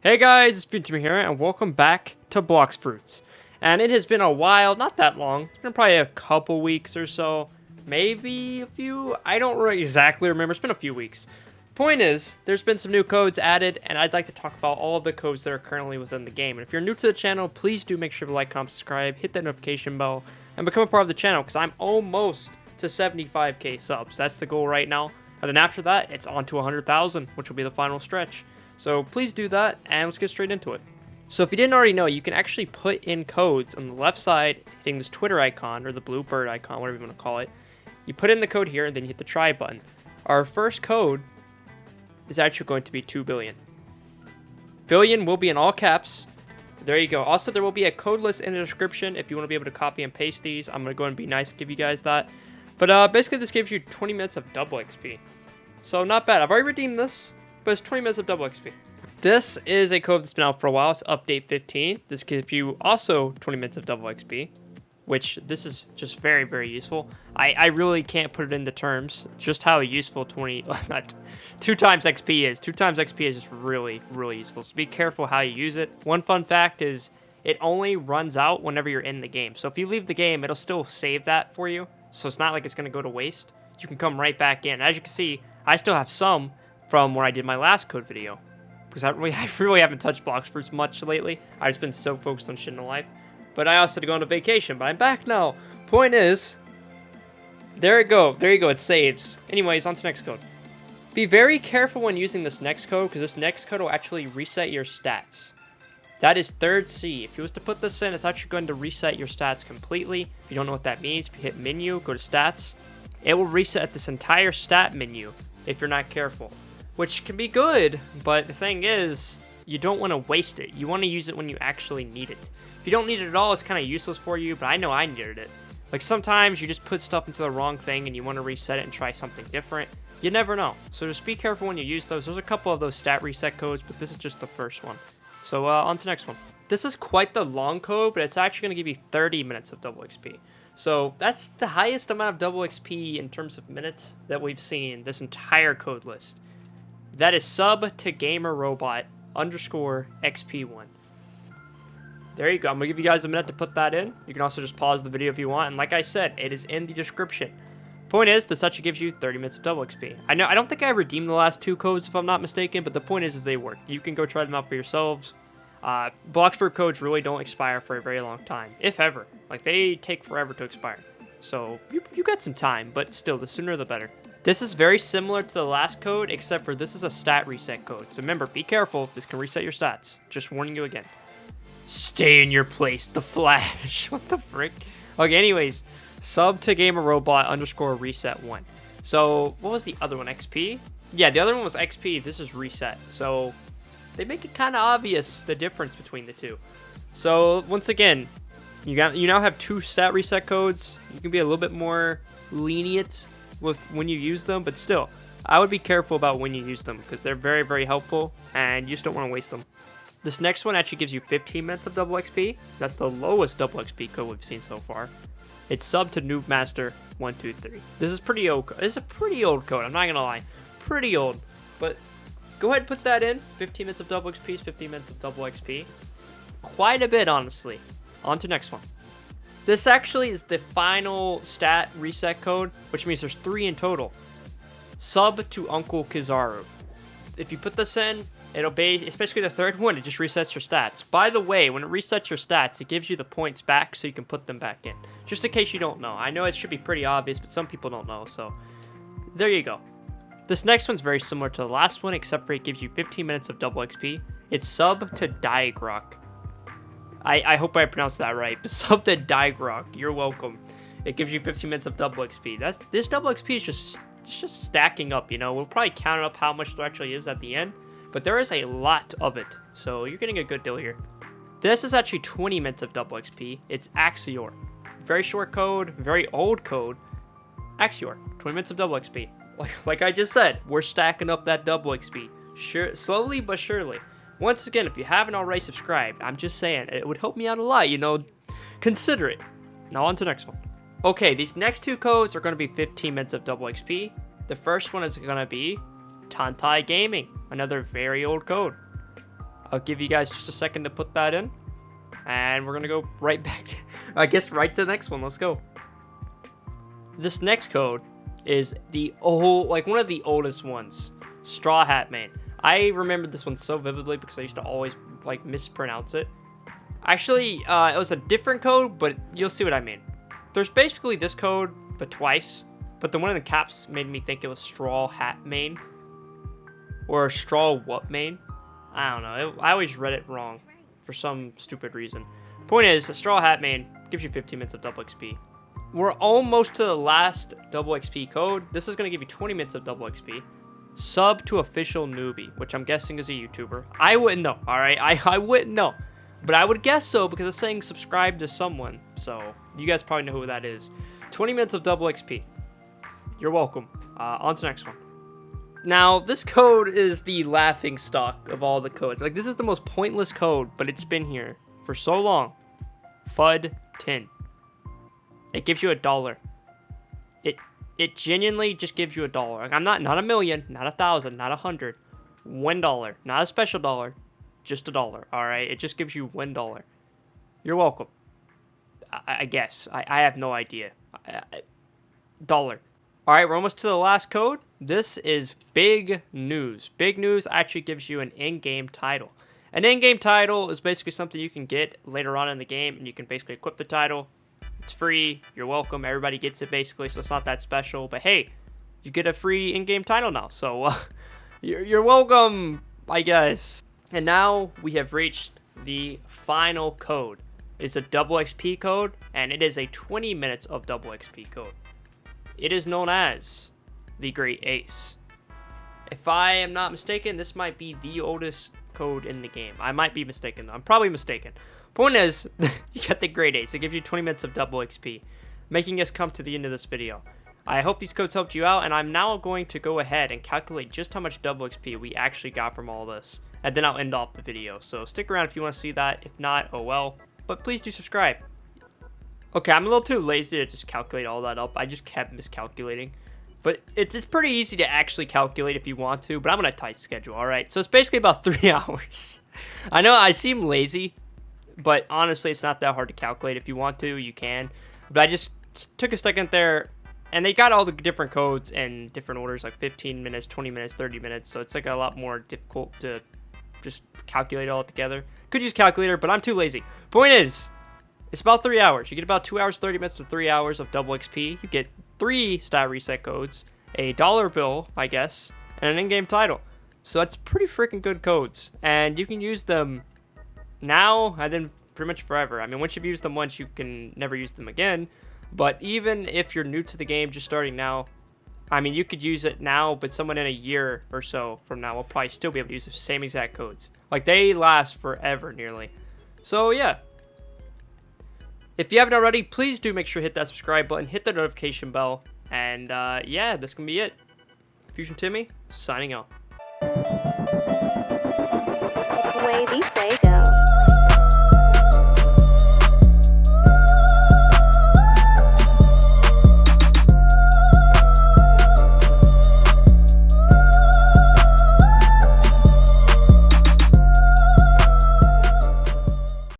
Hey guys, it's Future here, and welcome back to Blox Fruits. And it has been a while, not that long. It's been probably a couple weeks or so, maybe a few. I don't really exactly remember. It's been a few weeks. Point is, there's been some new codes added, and I'd like to talk about all of the codes that are currently within the game. And if you're new to the channel, please do make sure to like, comment, subscribe, hit that notification bell, and become a part of the channel because I'm almost to 75k subs. That's the goal right now. And then after that, it's on to 100,000, which will be the final stretch. So please do that, and let's get straight into it. So if you didn't already know, you can actually put in codes on the left side, hitting this Twitter icon, or the blue bird icon, whatever you want to call it. You put in the code here, and then you hit the try button. Our first code is actually going to be 2 billion. Billion will be in all caps. There you go. Also, there will be a code list in the description if you want to be able to copy and paste these. I'm going to go and be nice and give you guys that. But basically, this gives you 20 minutes of double XP. So not bad. I've already redeemed this, but it's 20 minutes of double XP. This is a code that's been out for a while. It's update 15. This gives you also 20 minutes of double XP, which this is just very, very useful. I really can't put it into terms just how useful 2 times XP is. 2 times XP is just really, really useful. So be careful how you use it. One fun fact is it only runs out whenever you're in the game. So if you leave the game, it'll still save that for you. So it's not like it's going to go to waste. You can come right back in. As you can see, I still have some from where I did my last code video, because I really haven't touched Blox Fruits much lately. I've just been so focused on shit in life. But I also had to go on a vacation, but I'm back now. Point is, there you go, it saves. Anyways, on to next code. Be very careful when using this next code, because this next code will actually reset your stats. That is third C. If you was to put this in, it's actually going to reset your stats completely. If you don't know what that means, if you hit menu, go to stats, it will reset this entire stat menu if you're not careful. Which can be good, but the thing is, you don't want to waste it. You want to use it when you actually need it. If you don't need it at all, it's kind of useless for you, but I know I needed it. Like sometimes you just put stuff into the wrong thing and you want to reset it and try something different. You never know. So just be careful when you use those. There's a couple of those stat reset codes, but this is just the first one. So on to the next one. This is quite the long code, but it's actually going to give you 30 minutes of double XP. So that's the highest amount of double XP in terms of minutes that we've seen this entire code list. That is sub to gamer robot underscore XP1. There you go. I'm going to give you guys a minute to put that in. You can also just pause the video if you want. And like I said, it is in the description. Point is, this actually gives you 30 minutes of double XP. I don't think I redeemed the last 2 codes if I'm not mistaken, but the point is they work. You can go try them out for yourselves. Blox Fruit codes really don't expire for a very long time, if ever. Like, they take forever to expire. So, you got some time, but still, the sooner the better. This is very similar to the last code, except for this is a stat reset code. So remember, be careful. This can reset your stats. Just warning you again. Stay in your place, the Flash. What the frick? Okay, anyways. Sub to gamer robot underscore reset 1. So, what was the other one? XP? Yeah, the other one was XP. This is reset. So, they make it kind of obvious the difference between the two. So, once again, you now have 2 stat reset codes. You can be a little bit more lenient with when you use them, but still, I would be careful about when you use them because they're very, very helpful, and you just don't want to waste them. This next one actually gives you 15 minutes of double XP. That's the lowest double XP code we've seen so far. It's sub to Noob Master 123. This is pretty old. This is a pretty old code. I'm not gonna lie, pretty old. But go ahead and put that in. 15 minutes of double XP is 15 minutes of double XP. Quite a bit, honestly. On to next one. This actually is the final stat reset code, which means there's 3 in total. Sub to Uncle Kizaru. If you put this in, it'll be, especially the third one, it just resets your stats. By the way, when it resets your stats, it gives you the points back so you can put them back in. Just in case you don't know. I know it should be pretty obvious, but some people don't know, so there you go. This next one's very similar to the last one, except for it gives you 15 minutes of double XP. It's sub to Digrok. I hope I pronounced that right. But sub to Digrok, you're welcome. It gives you 15 minutes of double XP. This double XP is just stacking up, you know. We'll probably count up how much there actually is at the end, but there is a lot of it, so you're getting a good deal here. This is actually 20 minutes of double XP. It's Axior. Very short code, very old code. Axior, 20 minutes of double XP. Like I just said, we're stacking up that double XP. Sure, slowly but surely. Once again, if you haven't already subscribed, I'm just saying, it would help me out a lot, you know. Consider it. Now on to the next one. Okay, these next 2 codes are going to be 15 minutes of double XP. The first one is going to be Tantai Gaming, another very old code. I'll give you guys just a second to put that in. And we're going to go right back to, I guess, right to the next one. Let's go. This next code is one of the oldest ones. Straw Hat Man. I remember this one so vividly because I used to always, mispronounce it. Actually, it was a different code, but you'll see what I mean. There's basically this code, but twice. But the one in the caps made me think it was Straw Hat Main. Or Straw What Main. I don't know. I always read it wrong for some stupid reason. Point is, Straw Hat Main gives you 15 minutes of double XP. We're almost to the last double XP code. This is going to give you 20 minutes of double XP. Sub to official newbie, which I'm guessing is a YouTuber. I wouldn't know, alright? I wouldn't know. But I would guess so because it's saying subscribe to someone. So, you guys probably know who that is. 20 minutes of double XP. You're welcome. On to the next one. Now, this code is the laughing stock of all the codes. This is the most pointless code, but it's been here for so long. FUD 10. It gives you $1. It genuinely just gives you $1. I'm not a million, not 1,000, not 100. $1. Not a special dollar. Just $1. Alright? It just gives you $1. You're welcome. I guess. I have no idea. $1. Alright, we're almost to the last code. This is big news. Big news actually gives you an in-game title. An in-game title is basically something you can get later on in the game, and you can basically equip the title. It's free. You're welcome. Everybody gets it basically, so it's not that special. But hey, you get a free in-game title now, so you're welcome, I guess. And now we have reached the final code. It's a double XP code, and it is a 20 minutes of double XP code. It is known as the Great Ace. If I am not mistaken, this might be the oldest code in the game. I might be mistaken, though. I'm probably mistaken. Point is, you got the Great Ace. It gives you 20 minutes of double XP, making us come to the end of this video. I hope these codes helped you out, and I'm now going to go ahead and calculate just how much double XP we actually got from all this. And then I'll end off the video. So stick around if you want to see that. If not, oh well. But please do subscribe. Okay, I'm a little too lazy to just calculate all that up. I just kept miscalculating. But it's pretty easy to actually calculate if you want to, but I'm on a tight schedule, alright? So it's basically about 3 hours. I know I seem lazy, but honestly, it's not that hard to calculate. If you want to, you can. But I just took a second there, and they got all the different codes in different orders, like 15 minutes, 20 minutes, 30 minutes. So it's like a lot more difficult to just calculate it all together. Could use calculator, but I'm too lazy. Point is, it's about 3 hours. You get about 2 hours, 30 minutes to 3 hours of double XP. You get 3 stat reset codes, a dollar bill, I guess, and an in-game title. So that's pretty freaking good codes. And you can use them now and then pretty much forever. I mean, once you've used them once, you can never use them again. But even if you're new to the game, just starting now, I mean, you could use it now, but someone in a year or so from now will probably still be able to use the same exact codes. Like, they last forever, nearly. So, yeah. If you haven't already, please do make sure to hit that subscribe button, hit the notification bell, and yeah, this can be it. Fusion Timmy, signing out. Wavy Flake